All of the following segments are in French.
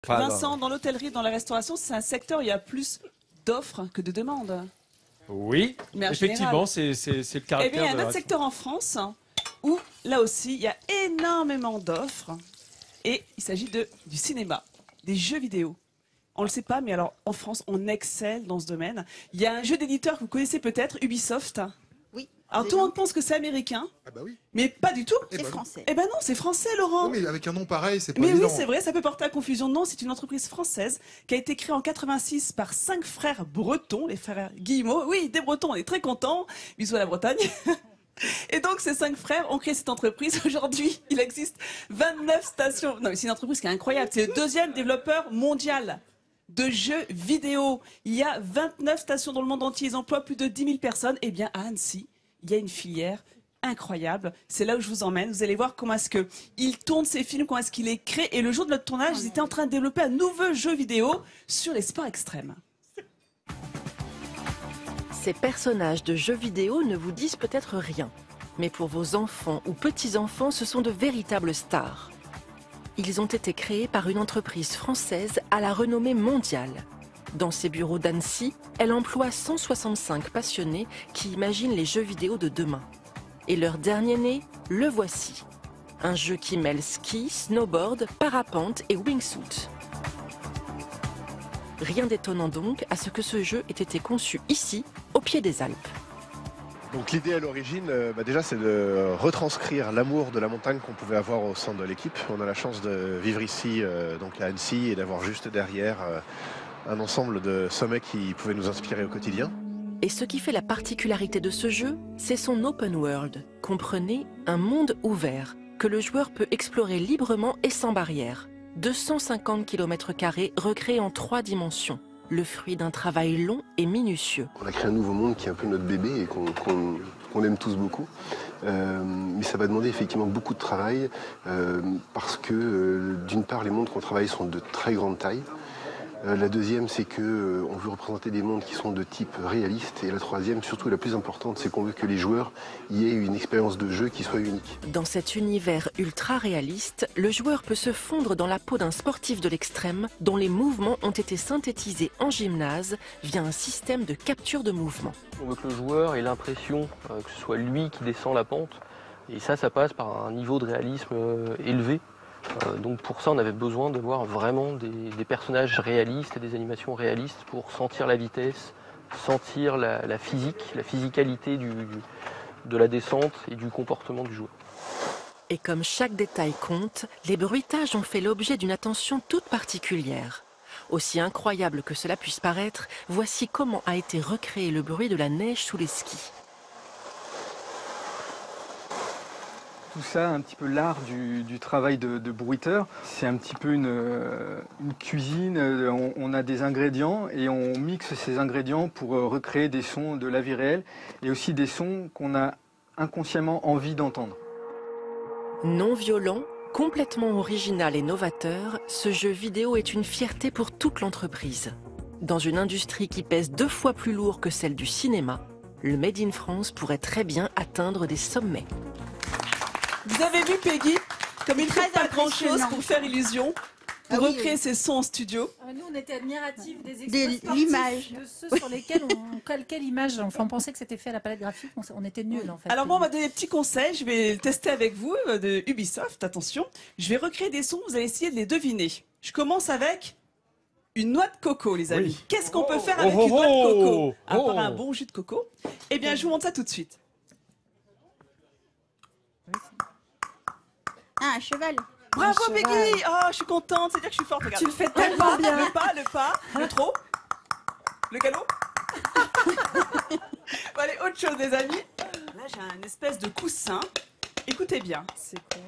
Enfin, Vincent, dans l'hôtellerie, dans la restauration, c'est un secteur où il y a plus d'offres que de demandes. oui, Mais en effectivement, général. c'est le Eh caractère bien, il y a de un la autre secteur en France où, là aussi, il y a énormément d'offres. Et il s'agit du cinéma, des jeux vidéo. On ne le sait pas, mais alors en France, on excelle dans ce domaine. Il y a un jeu d'éditeur que vous connaissez peut-être, Ubisoft. Oui. Alors tout le monde pense que c'est américain, Ah bah oui. mais pas du tout. C'est français. Eh ben non, c'est français, Laurent. Oui, mais avec un nom pareil, c'est pas Mais oui, évident. c'est vrai, ça peut porter à confusion de nom. C'est une entreprise française qui a été créée en 86 par 5 frères bretons, les frères Guillemot. Oui, des Bretons, on est très contents. Bisous à la Bretagne. Et donc, ces 5 frères ont créé cette entreprise. Aujourd'hui, il existe 29 stations. Non, mais c'est une entreprise qui est incroyable. C'est le deuxième développeur mondial de jeux vidéo. Il y a 29 stations dans le monde entier. Ils emploient plus de 10 000 personnes. Eh bien, à Annecy, il y a une filière incroyable. C'est là où je vous emmène. Vous allez voir comment est-ce qu'il tourne ses films, comment est-ce qu'il les crée. Et le jour de notre tournage, ils étaient en train de développer un nouveau jeu vidéo sur les sports extrêmes. Ces personnages de jeux vidéo ne vous disent peut-être rien. Mais pour vos enfants ou petits-enfants, ce sont de véritables stars. Ils ont été créés par une entreprise française à la renommée mondiale. Dans ses bureaux d'Annecy, elle emploie 165 passionnés qui imaginent les jeux vidéo de demain. Et leur dernier né, le voici. Un jeu qui mêle ski, snowboard, parapente et wingsuit. Rien d'étonnant donc à ce que ce jeu ait été conçu ici, au pied des Alpes. Donc l'idée à l'origine, déjà c'est de retranscrire l'amour de la montagne qu'on pouvait avoir au sein de l'équipe. On a la chance de vivre ici, donc à Annecy, et d'avoir juste derrière un ensemble de sommets qui pouvaient nous inspirer au quotidien. Et ce qui fait la particularité de ce jeu, c'est son open world. Comprenez, un monde ouvert, que le joueur peut explorer librement et sans barrière. 250 km² recréés en 3 dimensions. Le fruit d'un travail long et minutieux. On a créé un nouveau monde qui est un peu notre bébé et qu'on aime tous beaucoup. Mais ça va demander effectivement beaucoup de travail parce que d'une part les mondes qu'on travaille sont de très grande taille. La deuxième, c'est qu'on veut représenter des mondes qui sont de type réaliste. Et la troisième, surtout la plus importante, c'est qu'on veut que les joueurs y aient une expérience de jeu qui soit unique. Dans cet univers ultra réaliste, le joueur peut se fondre dans la peau d'un sportif de l'extrême dont les mouvements ont été synthétisés en gymnase via un système de capture de mouvement. On veut que le joueur ait l'impression que ce soit lui qui descend la pente. Et ça passe par un niveau de réalisme élevé. Donc pour ça, on avait besoin de voir vraiment des personnages réalistes et des animations réalistes pour sentir la vitesse, sentir la physique, la physicalité de la descente et du comportement du joueur. Et comme chaque détail compte, les bruitages ont fait l'objet d'une attention toute particulière. Aussi incroyable que cela puisse paraître, voici comment a été recréé le bruit de la neige sous les skis. Tout ça, un petit peu l'art du travail de bruiteur. C'est un petit peu une cuisine, on a des ingrédients et on mixe ces ingrédients pour recréer des sons de la vie réelle et aussi des sons qu'on a inconsciemment envie d'entendre. Non violent, complètement original et novateur, ce jeu vidéo est une fierté pour toute l'entreprise. Dans une industrie qui pèse 2 fois plus lourd que celle du cinéma, le Made in France pourrait très bien atteindre des sommets. Vous avez vu Peggy, comme il ne fait pas grand-chose impressionnant. pour faire illusion, pour recréer ses sons en studio. Nous, on était admiratifs des De exploits sportifs, l'image. de ceux sur lesquels on calquait l'image. Enfin, on pensait que c'était fait à la palette graphique, on était nuls en fait. Alors moi, on m'a donné des petits conseils, je vais le tester avec vous, de Ubisoft, attention. Je vais recréer des sons, vous allez essayer de les deviner. Je commence avec une noix de coco, les amis. Oui. Qu'est-ce qu'on peut faire avec une noix de coco à part un bon jus de coco? Eh bien, je vous montre ça tout de suite. Ah, un cheval. Bravo cheval. Peggy. Oh, je suis contente, c'est-à-dire que je suis forte. Regarde. Tu le fais tellement bien. Le pas, le trot, le galop. Bon, allez, autre chose, les amis. Là, j'ai un espèce de coussin. Écoutez bien. C'est quoi?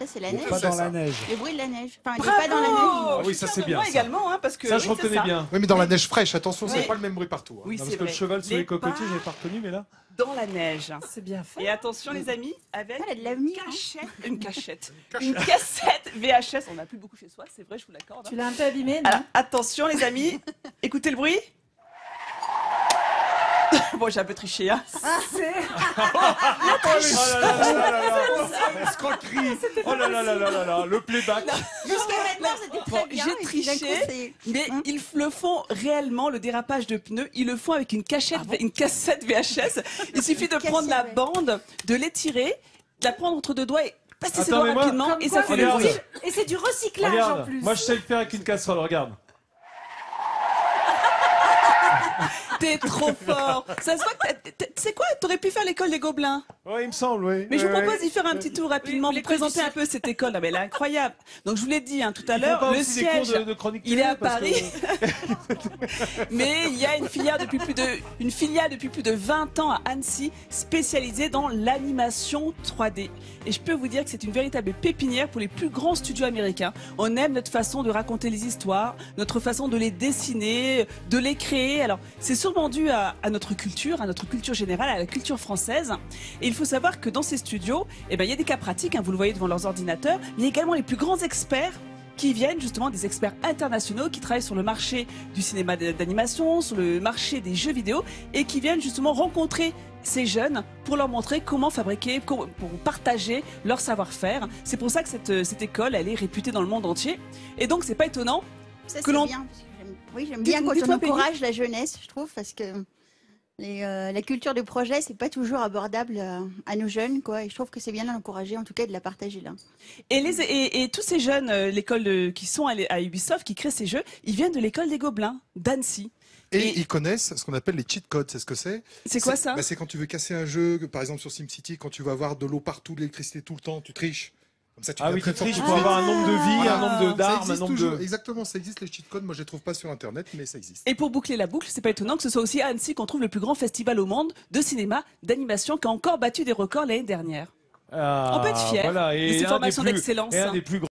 Ça, c'est la Bon, neige. pas dans la neige. Le bruit de la neige. Enfin, il Bravo. est pas dans la neige. Ah oui, ça, c'est bien, Moi ça. également, hein, parce que Ça, je oui, c'est reconnais bien. Oui, mais dans la neige fraîche, attention, c'est Oui. pas le même bruit partout. Oui, Non, c'est parce que le vrai. cheval sur les cocotiers, pas j'avais pas reconnu, mais là. dans la neige. C'est bien fait. Et attention, les amis, avec Elle a de l'avenir. une cassette, une cassette VHS. On n'a plus beaucoup chez soi, c'est vrai, je vous l'accorde. Tu l'as un peu abîmé, non? Alors, attention, les amis, écoutez le bruit. Bon, j'ai un peu triché, hein. Escroquerie. Oh là là là là là là, le playback. Jusqu'à maintenant, c'était Bon, très bien. j'ai et puis d'un coup, triché, c'est- mais ils le font réellement, le dérapage de pneus, ils le font avec une cassette VHS. Il suffit de prendre la Cassette, bande, de l'étirer, de la prendre entre deux doigts et passer ses Attends, doigts mais moi- rapidement Comme et quoi, ça fait c'est le regarde. bruit. Et c'est du recyclage en Regarde, plus. moi je sais le faire avec une casserole, regarde. T'es trop fort. Ça se voit que c'est quoi? T'aurais pu faire l'école des Gobelins. Ouais, il me semble, oui. Mais je vous Ouais, propose ouais. d'y faire un petit tour rapidement, Oui, vous l'école présenter du un peu cette école. Ah, mais elle est incroyable. Donc je vous l'ai dit hein, tout à Ils font l'heure, pas le aussi des cours siège, de chronique il est à télé, parce que- Paris. Mais il y a une filiale depuis plus de 20 ans à Annecy, spécialisée dans l'animation 3D. Et je peux vous dire que c'est une véritable pépinière pour les plus grands studios américains. On aime notre façon de raconter les histoires, notre façon de les dessiner, de les créer. Alors, c'est sûrement dû à notre culture générale, à la culture française. Et il faut savoir que dans ces studios, eh ben, il y a des cas pratiques, hein, vous le voyez devant leurs ordinateurs, mais il y a également les plus grands experts qui viennent justement des experts internationaux qui travaillent sur le marché du cinéma d'animation, sur le marché des jeux vidéo et qui viennent justement rencontrer ces jeunes pour leur montrer comment fabriquer, pour partager leur savoir-faire. C'est pour ça que cette école, elle est réputée dans le monde entier. Et donc, c'est pas étonnant. Ça, Que c'est l'on- bien. Parce que oui, j'aime bien quand Dites-moi, on Penny. encourage la jeunesse, je trouve, parce que la culture de projet, c'est pas toujours abordable à nos jeunes, quoi. Et je trouve que c'est bien de l'encourager, en tout cas, et de la partager là. Et tous ces jeunes, qui sont à Ubisoft, qui créent ces jeux, ils viennent de l'école des Gobelins, d'Annecy. Et ils connaissent ce qu'on appelle les cheat codes. C'est ce que c'est? C'est quoi ça? C'est quand tu veux casser un jeu, par exemple sur SimCity, quand tu vas avoir de l'eau partout, de l'électricité tout le temps, tu triches. Comme ça, tu Ah deviens oui, très tu fort triches tout pour de suite. avoir un nombre de vies, Voilà. un nombre Ça d'armes, un existe nombre toujours. de... Exactement, ça existe les cheat codes. Moi, je les trouve pas sur Internet, mais ça existe. Et pour boucler la boucle, c'est pas étonnant que ce soit aussi à Annecy qu'on trouve le plus grand festival au monde de cinéma, d'animation, qui a encore battu des records l'année dernière. Ah, On peut être fier voilà, de et ces un des formations plus- d'excellence. Et un des plus